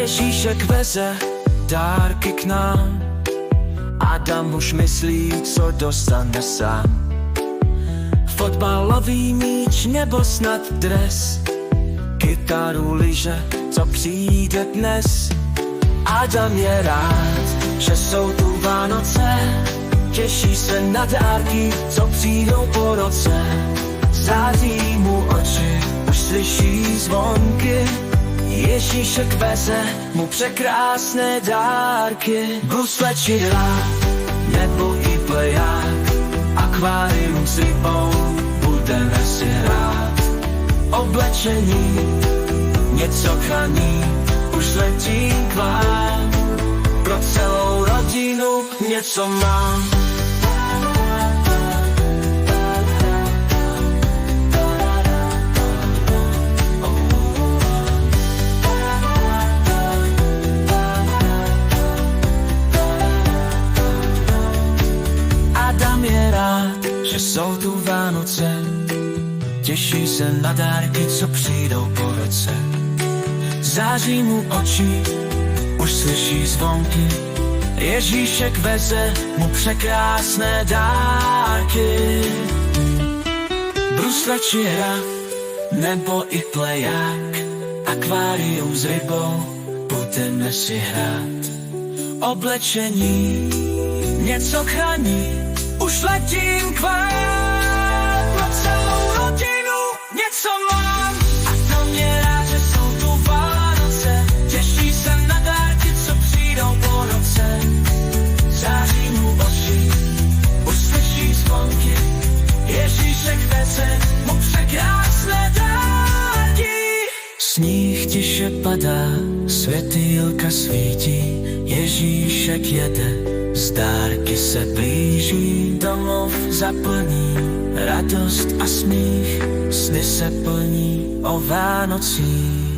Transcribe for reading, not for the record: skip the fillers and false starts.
Ježíšek veze dárky k nám. Adam už myslí, co dostane sám. Fotbalový míč nebo snad dres, kytaru, lyže, co přijde dnes. Adam je rád, že jsou tu Vánoce, těší se na dárky, co přijdou po roce. Září mu oči, už slyší zvonky, Ježíšek veze mu překrásné dárky. Brusle či hrát, nebo i pleják, akvárium s rybou, budeme si hrát. Oblečení, něco chraní, už letím k vám, pro celou rodinu něco mám. Adam je rád, že jsou tu Vánoce, těší se na dárky, co přijdou po roce. Září mu oči, už slyší zvonky, Ježíšek veze mu překrásné dárky. Brusle či hra, nebo i pleják, akvárium s rybou, budeme si hrát. Oblečení, něco chrání, už letím k vám, pro celou rodinu něco mám. A to mě rád, že jsou tu Vánoce, těší se na dárky, co přijdou po roce. Září mu oči, už slyší zvonky, Ježíšek veze mu překrásné dárky. Sníh tiše padá, světýlka svítí, Ježíšek jede, z dárky se blíží, domov zaplní radost a smích, sny se plní o Vánocích.